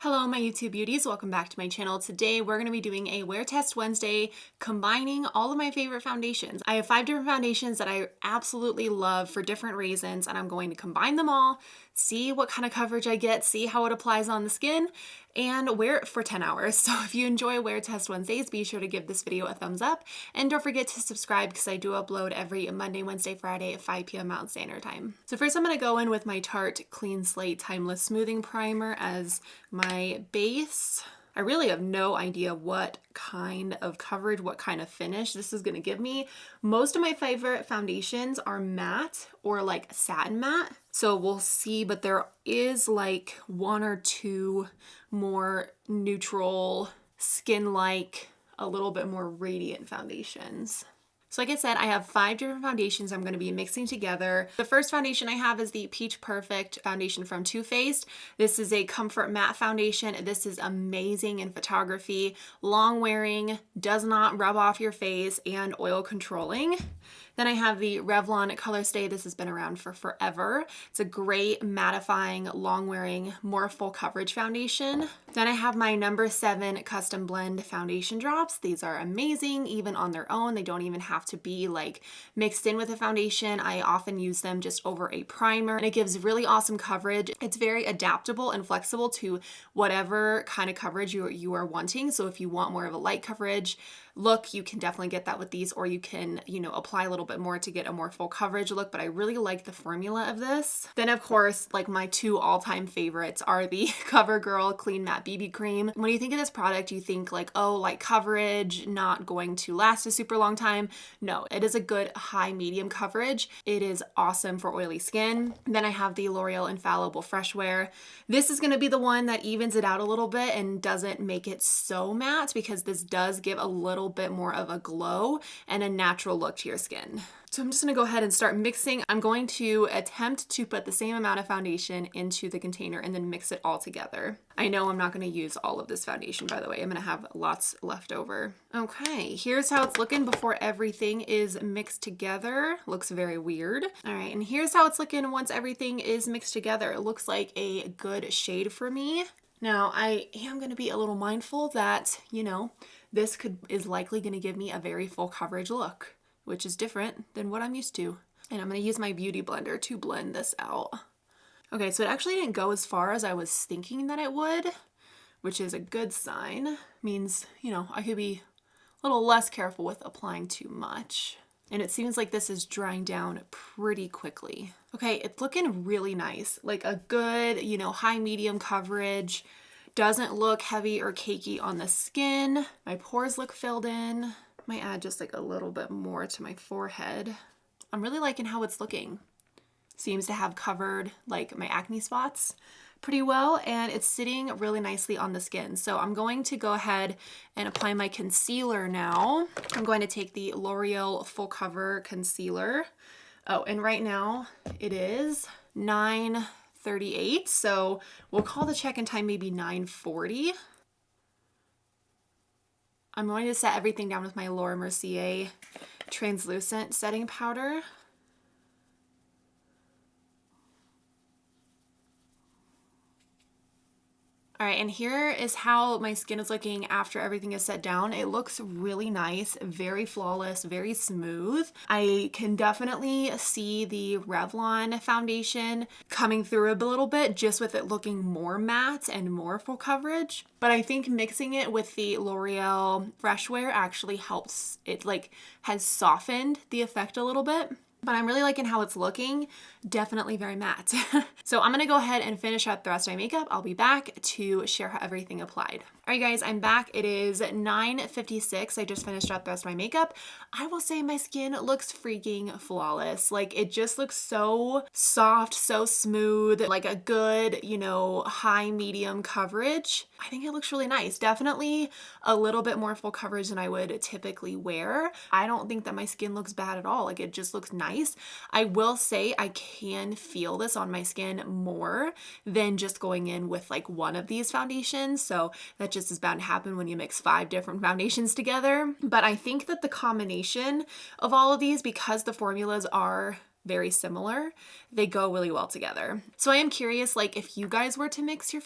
Hello, my YouTube beauties. Welcome back to my channel. Today, we're going to be doing a Wear Test Wednesday, combining all of my favorite foundations. I have 5 different foundations that I absolutely love for different reasons, and I'm going to combine them all, see what kind of coverage I get, see how it applies on the skin, and wear it for 10 hours. So if you enjoy Wear Test Wednesdays, be sure to give this video a thumbs up, and don't forget to subscribe because I do upload every Monday, Wednesday, Friday at 5 p.m. Mountain Standard Time. So first I'm going to go in with my Tarte Clean Slate Timeless Smoothing Primer as my base. I really have no idea what kind of coverage, what kind of finish this is going to give me. Most of my favorite foundations are matte or like satin matte. So we'll see, but there is like 1 or 2 more neutral, skin-like, a little bit more radiant foundations. So like I said, I have 5 different foundations I'm going to be mixing together. The first foundation I have is the Peach Perfect foundation from Too Faced. This is a comfort matte foundation. This is amazing in photography, long wearing, does not rub off your face, and oil controlling. Then I have the Revlon Colorstay. This has been around for forever. It's a great mattifying, long wearing, more full coverage foundation. Then I have my number 7 Custom Blend foundation drops. These are amazing, even on their own. They don't even have to be like mixed in with a foundation. I often use them just over a primer, and it gives really awesome coverage. It's very adaptable and flexible to whatever kind of coverage you are wanting. So if you want more of a light coverage look, you can definitely get that with these, or you can, apply a little bit more to get a more full coverage look, but I really like the formula of this. Then of course, like my 2 all-time favorites are the CoverGirl Clean Matte BB Cream. When you think of this product, you think like, oh, light coverage, not going to last a super long time. No, it is a good high medium coverage. It is awesome for oily skin. Then I have the L'Oreal Infallible Fresh Wear. This is gonna be the one that evens it out a little bit and doesn't make it so matte, because this does give a little bit more of a glow and a natural look to your skin. So I'm just going to go ahead and start mixing. I'm going to attempt to put the same amount of foundation into the container and then mix it all together. I know I'm not going to use all of this foundation, by the way. I'm going to have lots left over. Okay, here's how it's looking before everything is mixed together. Looks very weird. All right, and here's how it's looking once everything is mixed together. It looks like a good shade for me. Now, I am going to be a little mindful that, this is likely going to give me a very full coverage look, which is different than what I'm used to. And I'm going to use my beauty blender to blend this out. Okay, so it actually didn't go as far as I was thinking that it would, which is a good sign. Means, I could be a little less careful with applying too much. And it seems like this is drying down pretty quickly. Okay, it's looking really nice. Like a good, high medium coverage. Doesn't look heavy or cakey on the skin. My pores look filled in. Might add just like a little bit more to my forehead. I'm really liking how it's looking. Seems to have covered like my acne spots pretty well, and it's sitting really nicely on the skin. So I'm going to go ahead and apply my concealer now. I'm going to take the L'Oreal Full Cover Concealer. Oh, and right now it is 9:38, so we'll call the check-in time maybe 9:40. I'm going to set everything down with my Laura Mercier translucent setting powder. All right, and here is how my skin is looking after everything is set down. It looks really nice, very flawless, very smooth. I can definitely see the Revlon foundation coming through a little bit, just with it looking more matte and more full coverage. But I think mixing it with the L'Oreal Fresh Wear actually helps. It has softened the effect a little bit. But I'm really liking how it's looking. Definitely very matte. So I'm gonna go ahead and finish up the rest of my makeup. I'll be back to share how everything applied. All right, guys, I'm back. It is 9:56. I just finished up the rest of my makeup. I will say my skin looks freaking flawless. Like, it just looks so soft, so smooth, like a good, high medium coverage. I think it looks really nice. Definitely a little bit more full coverage than I would typically wear. I don't think that my skin looks bad at all. Like, it just looks nice. I will say I can feel this on my skin more than just going in with like one of these foundations. So that just is bound to happen when you mix 5 different foundations together. But I think that the combination of all of these, because the formulas are very similar, they go really well together. So I am curious, like if you guys were to mix your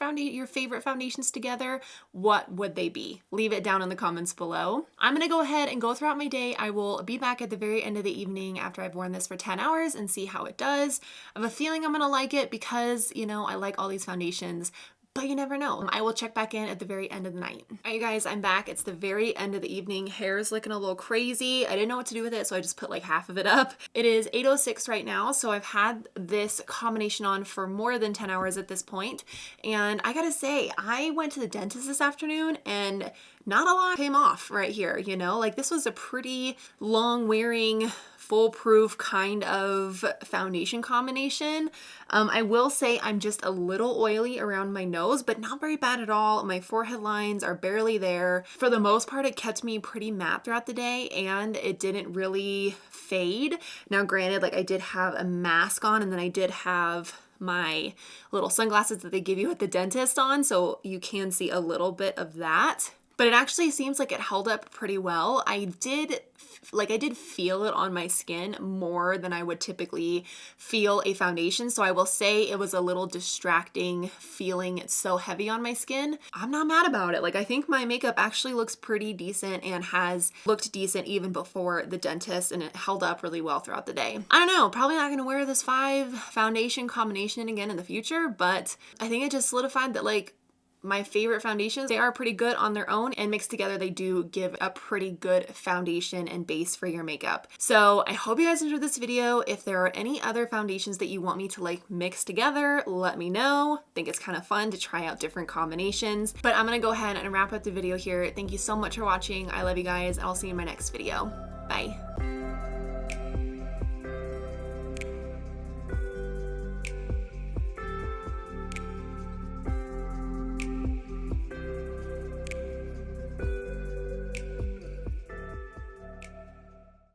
favorite foundations together, what would they be? Leave it down in the comments below. I'm gonna go ahead and go throughout my day. I will be back at the very end of the evening after I've worn this for 10 hours and see how it does. I have a feeling I'm gonna like it because, you know, I like all these foundations, but you never know. I will check back in at the very end of the night. All right, you guys, I'm back. It's the very end of the evening. Hair is looking a little crazy. I didn't know what to do with it, so I just put like half of it up. It is 8:06 right now, so I've had this combination on for more than 10 hours at this point. And I gotta say, I went to the dentist this afternoon and not a lot came off right here, you know? Like this was a pretty long wearing, foolproof kind of foundation combination. I will say I'm just a little oily around my nose, but not very bad at all. My forehead lines are barely there. For the most part, it kept me pretty matte throughout the day and it didn't really fade. Now, granted, like I did have a mask on and then I did have my little sunglasses that they give you at the dentist on, so you can see a little bit of that. But it actually seems like it held up pretty well. I did feel it on my skin more than I would typically feel a foundation. So I will say it was a little distracting feeling it's so heavy on my skin. I'm not mad about it. Like I think my makeup actually looks pretty decent and has looked decent even before the dentist, and it held up really well throughout the day. I don't know, probably not gonna wear this 5 foundation combination again in the future, but I think it just solidified that like my favorite foundations, they are pretty good on their own, and mixed together they do give a pretty good foundation and base for your makeup. So I hope you guys enjoyed this video. If there are any other foundations that you want me to like mix together, let me know. I think it's kind of fun to try out different combinations. But I'm gonna go ahead and wrap up the video here. Thank you so much for watching. I love you guys, and I'll see you in my next video. Bye.